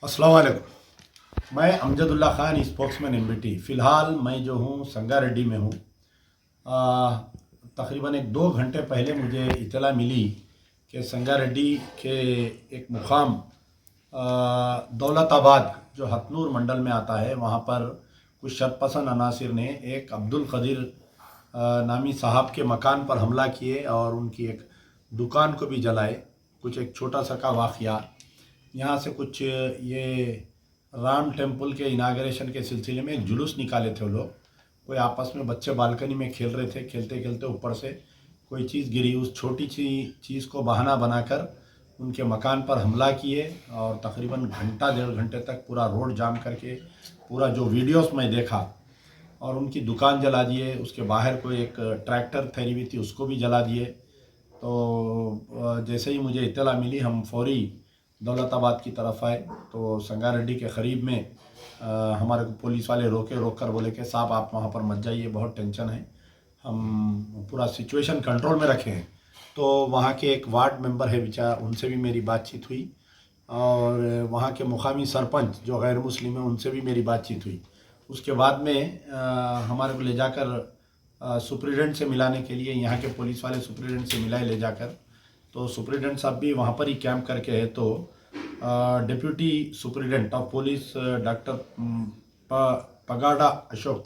अस्सलाम वालेकुम। मैं अमजदुल्ला ख़ान, स्पोक्समैन एमबीटी। फ़िलहाल मैं जो हूँ संगारेड्डी में हूँ। तकरीबन 1-2 घंटे पहले मुझे इत्तला मिली कि संगारेड्डी के एक मुकाम दौलताबाद जो हथनूर मंडल में आता है, वहाँ पर कुछ शरपसंद अनासिर ने एक अब्दुल क़दीर नामी साहब के मकान पर हमला किए और उनकी एक दुकान को भी जलाए। कुछ एक छोटा सा का वाक़या यहाँ से कुछ ये राम टेम्पल के इनाग्रेशन के सिलसिले में एक जुलूस निकाले थे वो लोग। कोई आपस में बच्चे बालकनी में खेल रहे थे, खेलते खेलते ऊपर से कोई चीज़ गिरी। उस छोटी सी चीज़ को बहाना बनाकर उनके मकान पर हमला किए और तकरीबन घंटा 1.5 घंटे तक पूरा रोड जाम करके पूरा जो वीडियोस में देखा, और उनकी दुकान जला दिए। उसके बाहर कोई एक ट्रैक्टर ठहरी हुई थी, उसको भी जला दिए। तो जैसे ही मुझे इत्तला मिली, हम फौरी दौलताबाद की तरफ आए तो संगारेड्डी के क़रीब में हमारे को पुलिस वाले रोक कर बोले कि साहब आप वहाँ पर मत जाइए, बहुत टेंशन है, हम पूरा सिचुएशन कंट्रोल में रखे हैं। तो वहाँ के एक वार्ड मेंबर है बेचारा, उनसे भी मेरी बातचीत हुई, और वहाँ के मुकामी सरपंच जो गैर मुस्लिम है उनसे भी मेरी बातचीत हुई। उसके बाद में हमारे को ले जाकर सुप्रीडेंट से मिलाने के लिए, यहाँ के पुलिस वाले सुप्रीडेंट से मिलाए ले जाकर। तो सुप्रीडेंट साहब भी वहाँ पर ही कैंप करके है। तो deputy superintendent of police doctor Pagada Ashok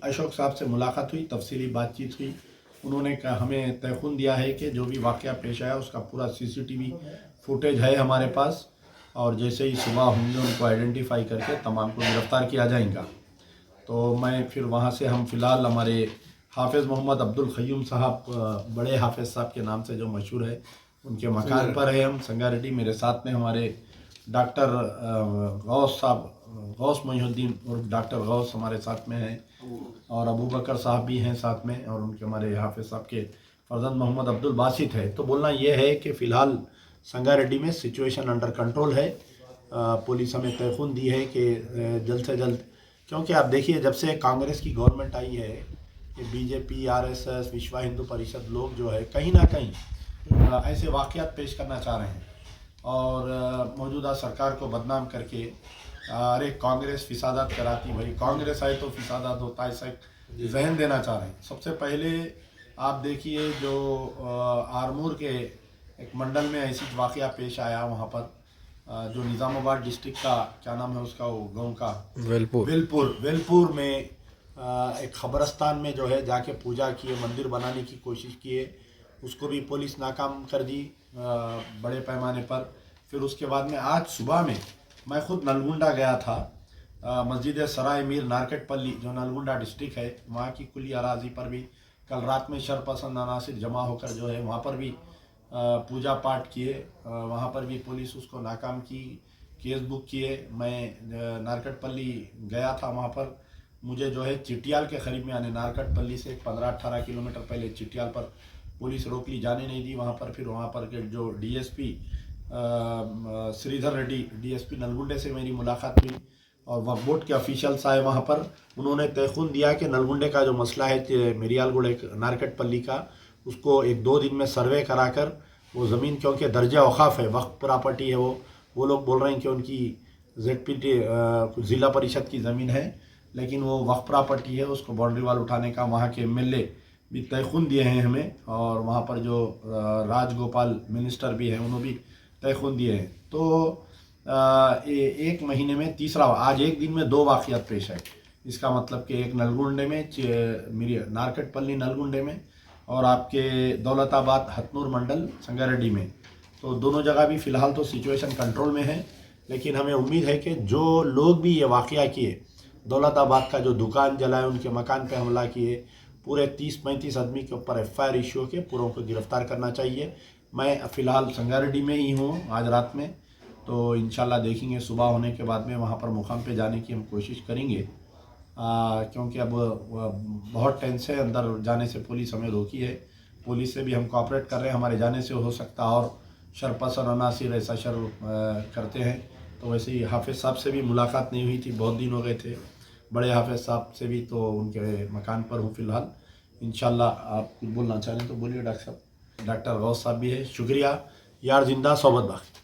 Ashok sahab से मुलाकात हुई, तफसीली बातचीत हुई। उन्होंने हमें तयख़ुन दिया है कि जो भी वाक़या पेश आया उसका पूरा सीसीटीवी फुटेज है हमारे पास, और जैसे ही सुबह होंगे उनको आइडेंटिफाई करके तमाम को गिरफ़्तार किया जाएगा। तो मैं फिर वहाँ से हम फ़िलहाल हमारे हाफिज़ मोहम्मद अब्दुल क़य्यूम साहब, बड़े हाफिज़ साहब के नाम से जो मशहूर है, उनके मकान पर है हम संगारेड्डी। मेरे साथ में हमारे डॉक्टर गौस साहब, गौस मोहिउद्दीन और डॉक्टर गौस हमारे साथ में हैं, और अबू बकर साहब भी हैं साथ में, और उनके हमारे हाफिज़ साहब के फर्जंद मोहम्मद अब्दुल बासित है। तो बोलना ये है कि फ़िलहाल संगारेड्डी में सिचुएशन अंडर कंट्रोल है। पुलिस हमें तयख़ुन दी है कि जल्द से जल्द, क्योंकि आप देखिए जब से कांग्रेस की गवर्नमेंट आई है, कि बीजेपी, आरएसएस, विश्व हिंदू परिषद लोग जो है कहीं ना कहीं ऐसे वाक़यात पेश करना चाह रहे हैं, और मौजूदा सरकार को बदनाम करके अरे कांग्रेस फिसादात कराती, भाई कांग्रेस आए तो फिसादात होता है, ऐसा जहन देना चाह रहे हैं। सबसे पहले आप देखिए जो आरमूर के एक मंडल में ऐसी वाक़या पेश आया, वहाँ पर जो निज़ामाबाद डिस्ट्रिक्ट का क्या नाम है उसका, वो गाँव का वेलपुर में एक ख़बरस्तान में जो है जाके पूजा किए, मंदिर बनाने की कोशिश किए, उसको भी पुलिस नाकाम कर दी बड़े पैमाने पर। फिर उसके बाद में आज सुबह में मैं ख़ुद नलगुंडा गया था, मस्जिद सराय मीर नारकटपल्ली जो नलगुंडा डिस्ट्रिक्ट है, वहाँ की खुली अराज़ी पर भी कल रात में शरपसंद अनासिर जमा होकर जो है वहाँ पर भी पूजा पाठ किए। वहाँ पर भी पुलिस उसको नाकाम की, केस बुक किए। मैं नारकटपल्ली गया था, वहाँ पर मुझे जो है चिटियाल के करीब में, यानी नारकटपल्ली से 15-18 किलोमीटर पहले चिटियाल पर पुलिस रोक ली, जाने नहीं दी वहाँ पर। फिर वहाँ पर के जो डीएसपी श्रीधर रेड्डी, डीएसपी नलगुंडे से मेरी मुलाकात हुई, और वक्फ बोर्ड के ऑफिशियल्स आए वहाँ पर। उन्होंने तयख़ुन दिया कि नलगुंडे का जो मसला है मिरियालगुड़ नारकटपल्ली का, उसको 1-2 दिन में सर्वे कराकर वो ज़मीन, क्योंकि दर्जा औक़ाफ़ है, वक्फ प्रॉपर्टी है, वो लोग बोल रहे हैं कि उनकी ZPT ज़िला परिषद की ज़मीन है, लेकिन वो वक्फ प्रॉपर्टी है, उसको बाउंड्री वाल उठाने का वहाँ के MLA भी तयख़ुन दिए हैं हमें, और वहाँ पर जो राजगोपाल मिनिस्टर भी हैं उन्होंने भी तयख़ुन दिए हैं। तो एक महीने में तीसरा, आज एक दिन में 2 वाक़यात पेश आए। इसका मतलब कि एक नलगुंडे में, मेरी नारकटपल्ली नलगुंडे में, और आपके दौलताबाद हथनूर मंडल संगारेड्डी में। तो दोनों जगह भी फ़िलहाल तो सिचुएशन कंट्रोल में है, लेकिन हमें उम्मीद है कि जो लोग भी ये वाक़या किए, दौलताबाद का जो दुकान जलाए, उनके मकान पे हमला किए, पूरे 30-35 आदमी के ऊपर FIR इशू के पूरों को गिरफ़्तार करना चाहिए। मैं फ़िलहाल संगारेड्डी में ही हूँ आज रात में, तो इंशाल्लाह देखेंगे सुबह होने के बाद में वहाँ पर मुकाम पे जाने की हम कोशिश करेंगे, क्योंकि अब बहुत टेंस है, अंदर जाने से पुलिस हमें रोकी है। पुलिस से भी हम कोऑपरेट कर रहे हैं, हमारे जाने से हो सकता और शरपसंद अनासिर ऐसा शर करते हैं। तो वैसे ही हाफिज़ साहब से भी मुलाकात नहीं हुई थी, बहुत दिन हो गए थे, बड़े हाफिज़ साहब से भी, तो उनके मकान पर हूँ फ़िलहाल। इंशाल्लाह आप कुछ बोलना चाहें तो बोलिए डॉक्टर साहब। डॉक्टर गौस साहब भी है, शुक्रिया यार, जिंदा सोबत बाकी।